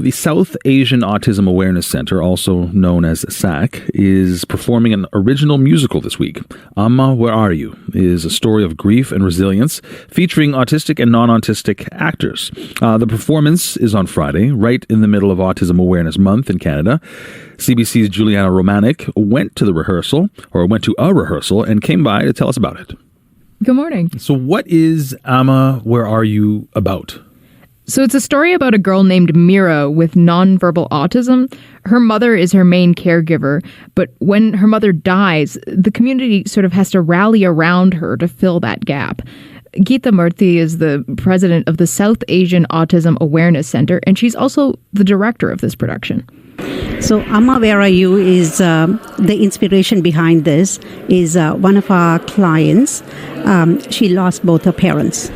the South Asian Autism Awareness Center, also known as SAAAC, is performing an original musical this week. Amma, Where Are You? Is a story of grief and resilience featuring autistic and non-autistic actors. The performance is on Friday, right in the middle of Autism Awareness Month in Canada. CBC's Juliana Romanek went to a rehearsal, and came by to tell us about it. Good morning. So what is Amma, Where Are You about? So it's a story about a girl named Mira with nonverbal autism. Her mother is her main caregiver, but when her mother dies, the community sort of has to rally around her to fill that gap. Geetha Moorthy is the president of the South Asian Autism Awareness Center, and she's also the director of this production. So Amma, Where Are You is the inspiration behind this is one of our clients. She lost both her parents.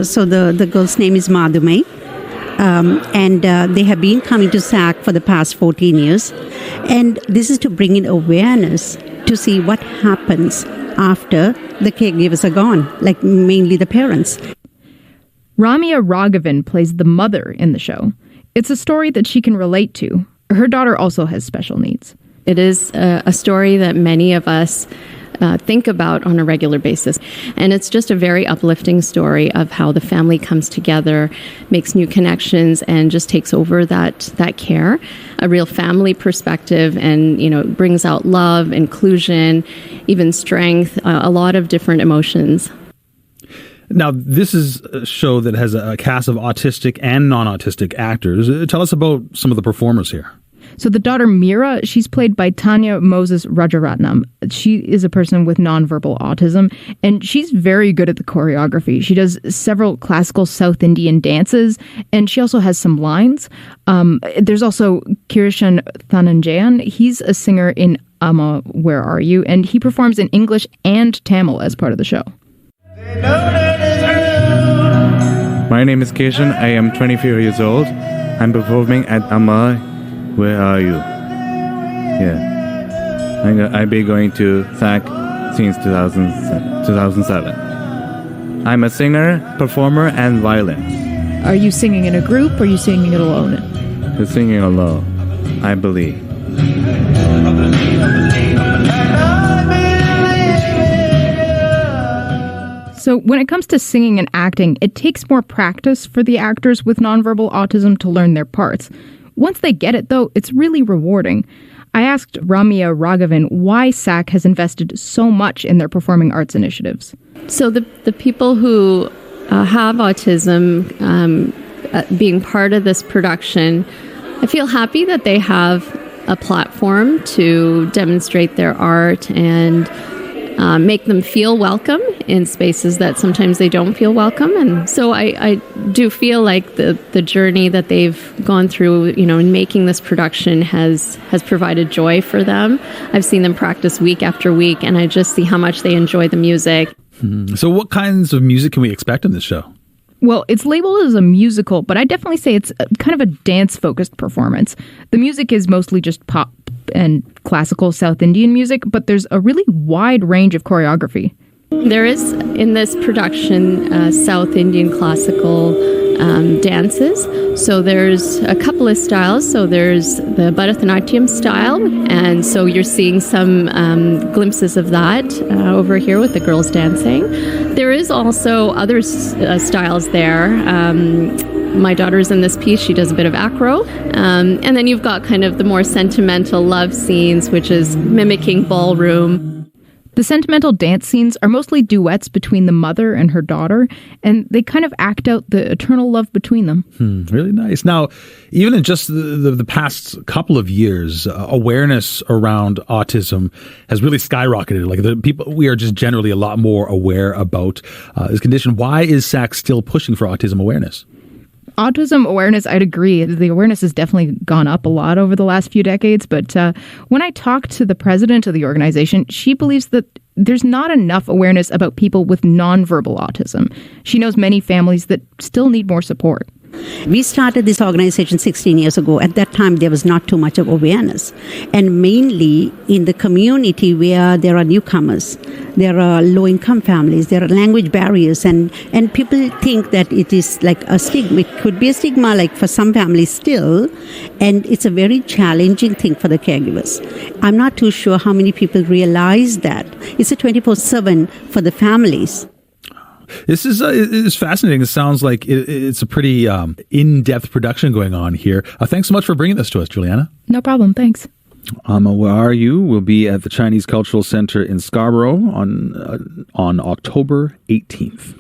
So the girl's name is Madhume. And they have been coming to SAAAC for the past 14 years. And this is to bring in awareness to see what happens after the caregivers are gone, like mainly the parents. Ramya Raghavan plays the mother in the show. It's a story that she can relate to. Her daughter also has special needs. It is a story that many of us think about on a regular basis. And it's just a very uplifting story of how the family comes together, makes new connections, and just takes over that care. A real family perspective, and brings out love, inclusion, even strength, a lot of different emotions. Now, this is a show that has a cast of autistic and non-autistic actors. Tell us about some of the performers here. So the daughter Mira, she's played by Tanya Moses Rajaratnam. She is a person with nonverbal autism, and she's very good at the choreography. She does several classical South Indian dances, and she also has some lines. There's also Kirishan Thananjeyan. He's a singer in Amma, Where Are You? And he performs in English and Tamil as part of the show. My name is Kirishan. I am 24 years old. I'm performing at Amma, Where Are You? Yeah. I've been going to SAAAC since 2007. I'm a singer, performer, and violin. Are you singing in a group, or are you singing it alone? I'm singing alone, I believe. So when it comes to singing and acting, it takes more practice for the actors with nonverbal autism to learn their parts. Once they get it, though, it's really rewarding. I asked Ramya Raghavan why SAAAC has invested so much in their performing arts initiatives. So the people who have autism being part of this production, I feel happy that they have a platform to demonstrate their art and make them feel welcome in spaces that sometimes they don't feel welcome. And so I do feel like the journey that they've gone through, in making this production has provided joy for them. I've seen them practice week after week, and I just see how much they enjoy the music. So what kinds of music can we expect in this show? Well, it's labeled as a musical, but I definitely say it's kind of a dance-focused performance. The music is mostly just pop and classical South Indian music, but there's a really wide range of choreography. There is, in this production, South Indian classical dances. So there's a couple of styles. So there's the Bharatanatyam style, and so you're seeing some glimpses of that over here with the girls dancing. There is also other styles there. My daughter's in this piece. She does a bit of acro. And then you've got kind of the more sentimental love scenes, which is mimicking ballroom. The sentimental dance scenes are mostly duets between the mother and her daughter, and they kind of act out the eternal love between them. Really nice. Now, even in just the past couple of years, awareness around autism has really skyrocketed. Like we are just generally a lot more aware about this condition. Why is SAAAC still pushing for autism awareness? Autism awareness, I'd agree. The awareness has definitely gone up a lot over the last few decades. But when I talked to the president of the organization, she believes that there's not enough awareness about people with nonverbal autism. She knows many families that still need more support. We started this organization 16 years ago. At that time, there was not too much of awareness. And mainly in the community where there are newcomers, there are low-income families, there are language barriers, and people think that it is like a stigma. It could be a stigma like for some families still, and it's a very challenging thing for the caregivers. I'm not too sure how many people realize that. It's a 24/7 for the families. This is fascinating. It sounds like it's a pretty in-depth production going on here. Thanks so much for bringing this to us, Juliana. No problem. Thanks. Amma, Where Are You? Will be at the Chinese Cultural Center in Scarborough on October 18th.